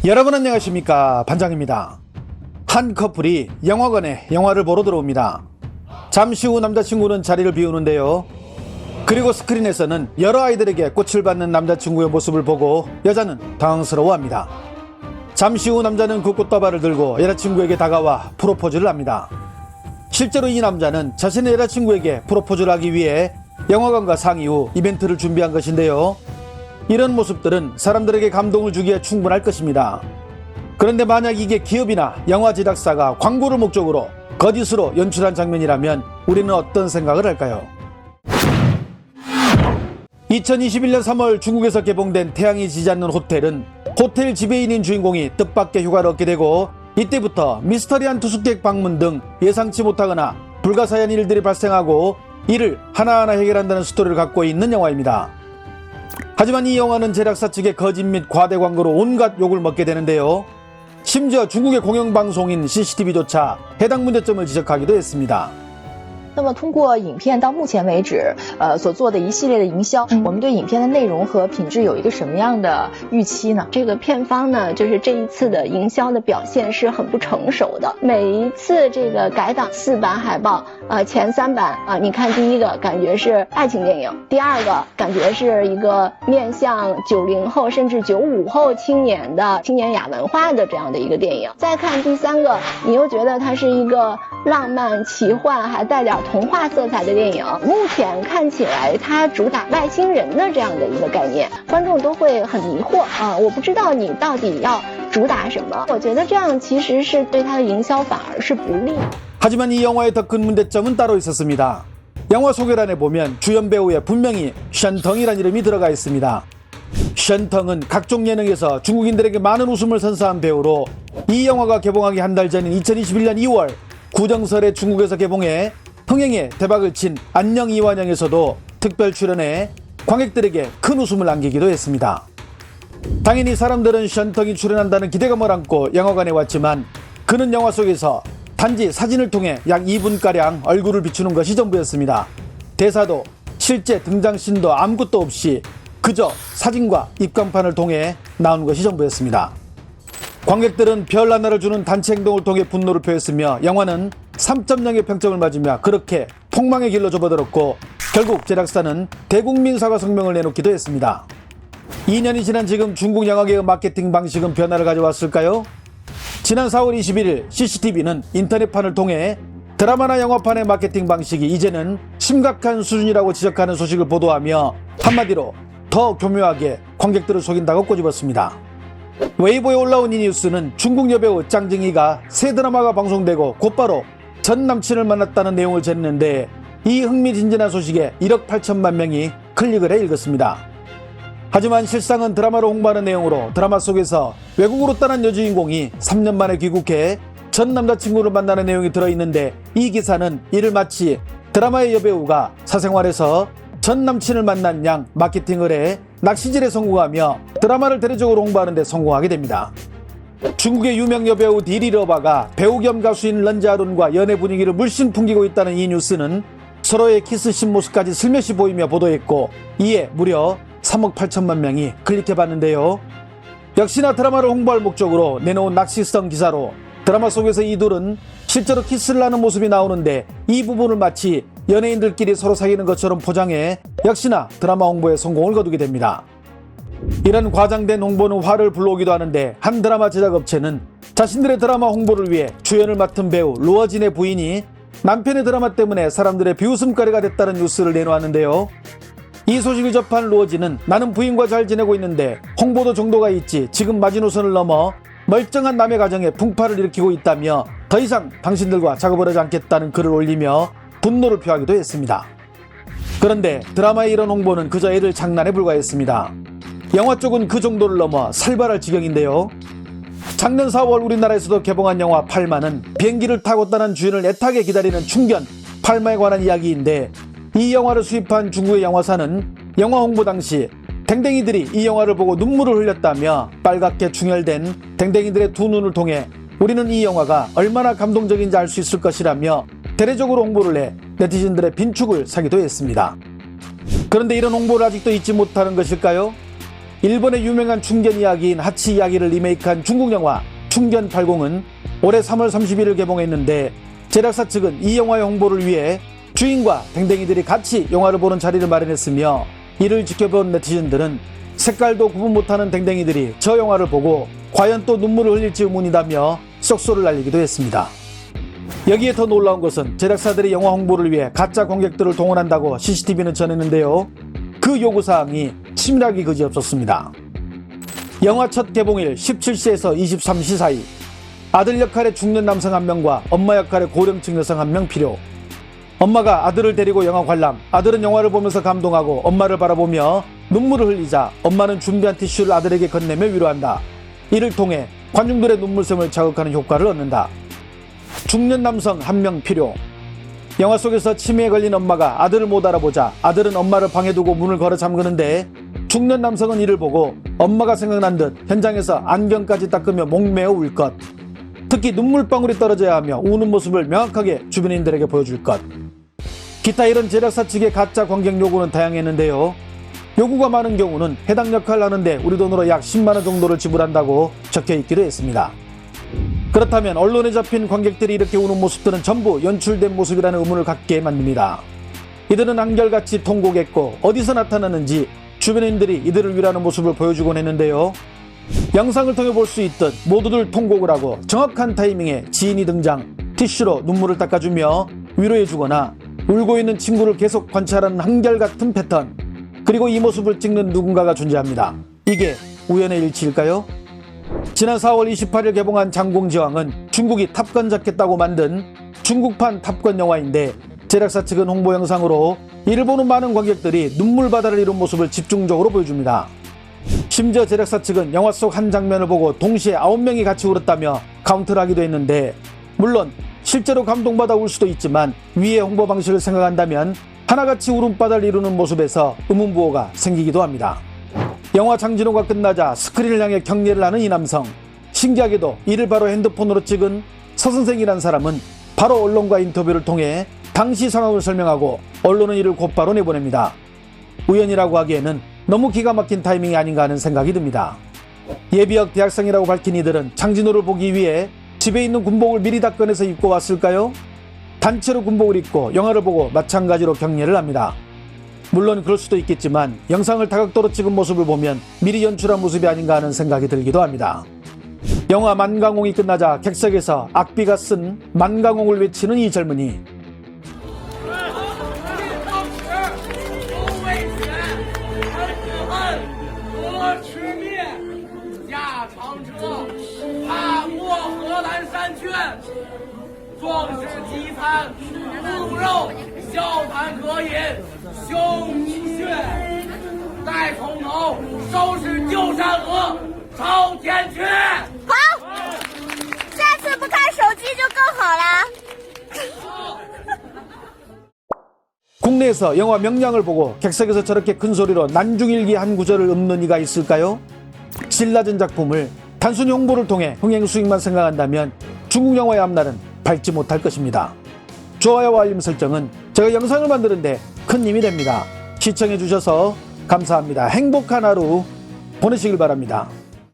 여러분 안녕하십니까, 반장입니다. 한 커플이 영화관에 영화를 보러 들어옵니다. 잠시 후 남자친구는 자리를 비우는데요. 그리고 스크린에서는 여러 아이들에게 꽃을 받는 남자친구의 모습을 보고 여자는 당황스러워합니다. 잠시 후 남자는 그 꽃다발을 들고 여자친구에게 다가와 프로포즈를 합니다. 실제로 이 남자는 자신의 여자친구에게 프로포즈를 하기 위해 영화관과 상의 후 이벤트를 준비한 것인데요. 이런 모습들은 사람들에게 감동을 주기에 충분할 것입니다. 그런데 만약 이게 기업이나 영화 제작사가 광고를 목적으로 거짓으로 연출한 장면이라면 우리는 어떤 생각을 할까요? 2021년 3월 중국에서 개봉된 태양이 지지 않는 호텔은 호텔 지배인인 주인공이 뜻밖의 휴가를 얻게 되고, 이때부터 미스터리한 투숙객 방문 등 예상치 못하거나 불가사의한 일들이 발생하고 이를 하나하나 해결한다는 스토리를 갖고 있는 영화입니다. 하지만 이 영화는 제작사 측의 거짓 및 과대 광고로 온갖 욕을 먹게 되는데요. 심지어 중국의 공영방송인 CCTV조차 해당 문제점을 지적하기도 했습니다. 那么通过影片到目前为止所做的一系列的营销，我们对影片的内容和品质有一个什么样的预期呢？这个片方呢，就是这一次的营销的表现是很不成熟的。每一次这个改档4版海报，前3版你看第一个感觉是爱情电影，第二个感觉是一个面向90后甚至95后青年的青年亚文化的这样的一个电影，再看第3个，你又觉得它是一个浪漫奇幻还带点童话色彩的电影。目前看起来它主打外星人的这样的一个概念，观众都会很迷惑我不知道你到底要主打什么。我觉得这样其实是对它的营销反而是不利。 하지만 이 영화의 더 큰 문제점은 따로 있었습니다. 영화 소개란에 보면 주연 배우에 분명히 션텅이라는 이름이 들어가 있습니다. 션텅은 각종 예능에서 중국인들에게 많은 웃음을 선사한 배우로, 이 영화가 개봉하기 한 달 전인 2021년 2월 구정설에 중국에서 개봉해 흥행에 대박을 친 안녕 이완영에서도 특별 출연해 관객들에게 큰 웃음을 안기기도 했습니다. 당연히 사람들은 션텅이 출연한다는 기대감을 안고 영화관에 왔지만 그는 영화 속에서 단지 사진을 통해 약 2분가량 얼굴을 비추는 것이 전부였습니다. 대사도 실제 등장씬도 아무것도 없이 그저 사진과 입간판을 통해 나오는 것이 전부였습니다. 관객들은 별 하나를 주는 단체 행동을 통해 분노를 표했으며 영화는 3.0의 평점을 맞으며 그렇게 폭망의 길로 접어들었고, 결국 제작사는 대국민 사과 성명을 내놓기도 했습니다. 2년이 지난 지금 중국 영화계의 마케팅 방식은 변화를 가져왔을까요? 지난 4월 21일 CCTV는 인터넷판을 통해 드라마나 영화판의 마케팅 방식이 이제는 심각한 수준이라고 지적하는 소식을 보도하며 한마디로 더 교묘하게 관객들을 속인다고 꼬집었습니다. 웨이보에 올라온 이 뉴스는 중국 여배우 짱징이가 새 드라마가 방송되고 곧바로 전 남친을 만났다는 내용을 전했는데, 이 흥미진진한 소식에 1억 8천만 명이 클릭을 해 읽었습니다. 하지만 실상은 드라마를 홍보하는 내용으로 드라마 속에서 외국으로 떠난 여주인공이 3년 만에 귀국해 전 남자친구를 만나는 내용이 들어있는데, 이 기사는 이를 마치 드라마의 여배우가 사생활에서 전 남친을 만난 양 마케팅을 해 낚시질에 성공하며 드라마를 대대적으로 홍보하는 데 성공하게 됩니다. 중국의 유명 여배우 디리러바가 배우 겸 가수인 런지아룬과 연애 분위기를 물씬 풍기고 있다는 이 뉴스는 서로의 키스신 모습까지 슬며시 보이며 보도했고, 이에 무려 3억 8천만 명이 클릭해봤는데요. 역시나 드라마를 홍보할 목적으로 내놓은 낚시성 기사로 드라마 속에서 이 둘은 실제로 키스를 하는 모습이 나오는데, 이 부분을 마치 연예인들끼리 서로 사귀는 것처럼 포장해 역시나 드라마 홍보에 성공을 거두게 됩니다. 이런 과장된 홍보는 화를 불러오기도 하는데, 한 드라마 제작업체는 자신들의 드라마 홍보를 위해 주연을 맡은 배우 루어진의 부인이 남편의 드라마 때문에 사람들의 비웃음거리가 됐다는 뉴스를 내놓았는데요. 이 소식을 접한 루어진은 나는 부인과 잘 지내고 있는데 홍보도 정도가 있지 지금 마지노선을 넘어 멀쩡한 남의 가정에 풍파를 일으키고 있다며 더 이상 당신들과 작업을 하지 않겠다는 글을 올리며 분노를 표하기도 했습니다. 그런데 드라마의 이런 홍보는 그저 애들 장난에 불과했습니다. 영화 쪽은 그 정도를 넘어 살벌할 지경인데요. 작년 4월 우리나라에서도 개봉한 영화 팔마는 비행기를 타고 떠난 주인을 애타게 기다리는 충견 팔마에 관한 이야기인데, 이 영화를 수입한 중국의 영화사는 영화 홍보 당시 댕댕이들이 이 영화를 보고 눈물을 흘렸다며 빨갛게 충혈된 댕댕이들의 두 눈을 통해 우리는 이 영화가 얼마나 감동적인지 알 수 있을 것이라며 대대적으로 홍보를 해 네티즌들의 빈축을 사기도 했습니다. 그런데 이런 홍보를 아직도 잊지 못하는 것일까요? 일본의 유명한 충견 이야기인 하치 이야기를 리메이크한 중국 영화 충견 80은 올해 3월 31일 개봉했는데 제작사 측은 이 영화의 홍보를 위해 주인과 댕댕이들이 같이 영화를 보는 자리를 마련했으며 이를 지켜본 네티즌들은 색깔도 구분 못하는 댕댕이들이 저 영화를 보고 과연 또 눈물을 흘릴지 의문이다며 썩소를 날리기도 했습니다. 여기에 더 놀라운 것은 제작사들이 영화 홍보를 위해 가짜 관객들을 동원한다고 CCTV는 전했는데요. 그 요구사항이 치밀하기 그지없었습니다. 영화 첫 개봉일 17시에서 23시 사이 아들 역할의 중년 남성 1명과 엄마 역할의 고령층 여성 1명 필요. 엄마가 아들을 데리고 영화 관람, 아들은 영화를 보면서 감동하고 엄마를 바라보며 눈물을 흘리자 엄마는 준비한 티슈를 아들에게 건네며 위로한다. 이를 통해 관중들의 눈물샘을 자극하는 효과를 얻는다. 중년 남성 1명 필요. 영화 속에서 치매에 걸린 엄마가 아들을 못 알아보자 아들은 엄마를 방에 두고 문을 걸어 잠그는데 중년 남성은 이를 보고 엄마가 생각난 듯 현장에서 안경까지 닦으며 목매어 울 것. 특히 눈물방울이 떨어져야 하며 우는 모습을 명확하게 주변인들에게 보여줄 것. 기타 이런 제작사 측의 가짜 관객 요구는 다양했는데요. 요구가 많은 경우는 해당 역할을 하는데 우리 돈으로 약 10만원 정도를 지불한다고 적혀있기도 했습니다. 그렇다면 언론에 잡힌 관객들이 이렇게 우는 모습들은 전부 연출된 모습이라는 의문을 갖게 만듭니다. 이들은 한결같이 통곡했고 어디서 나타나는지 주변인들이 이들을 위로하는 모습을 보여주곤 했는데요. 영상을 통해 볼 수 있듯 모두들 통곡을 하고 정확한 타이밍에 지인이 등장, 티슈로 눈물을 닦아주며 위로해주거나 울고 있는 친구를 계속 관찰하는 한결같은 패턴, 그리고 이 모습을 찍는 누군가가 존재합니다. 이게 우연의 일치일까요? 지난 4월 28일 개봉한 장공지왕은 중국이 탑건 잡겠다고 만든 중국판 탑건 영화인데 제작사 측은 홍보 영상으로 이를 보는 많은 관객들이 눈물바다를 이룬 모습을 집중적으로 보여줍니다. 심지어 제작사 측은 영화 속 한 장면을 보고 동시에 9명이 같이 울었다며 카운트를 하기도 했는데, 물론 실제로 감동받아 울 수도 있지만 위의 홍보 방식을 생각한다면 하나같이 울음바다를 이루는 모습에서 의문부호가 생기기도 합니다. 영화 장진호가 끝나자 스크린을 향해 경례를 하는 이 남성. 신기하게도 이를 바로 핸드폰으로 찍은 서선생이란 사람은 바로 언론과 인터뷰를 통해 당시 상황을 설명하고 언론은 이를 곧바로 내보냅니다. 우연이라고 하기에는 너무 기가 막힌 타이밍이 아닌가 하는 생각이 듭니다. 예비역 대학생이라고 밝힌 이들은 장진호를 보기 위해 집에 있는 군복을 미리 다 꺼내서 입고 왔을까요? 단체로 군복을 입고 영화를 보고 마찬가지로 경례를 합니다. 물론 그럴 수도 있겠지만 영상을 다각도로 찍은 모습을 보면 미리 연출한 모습이 아닌가 하는 생각이 들기도 합니다. 영화 만강홍이 끝나자 객석에서 악비가 쓴 만강홍을 외치는 이 젊은이. 국내에서 영화 명량을 보고 객석에서 저렇게 큰 소리로 난중일기 한 구절을 읊는 이가 있을까요? 질 낮은 작품을 단순히 홍보를 통해 흥행 수익만 생각한다면 중국 영화의 앞날은 밝지 못할 것입니다. 좋아요와 알림 설정은 제가 영상을 만드는데 큰 힘이 됩니다. 시청해주셔서 감사합니다. 행복한 하루 보내시길 바랍니다.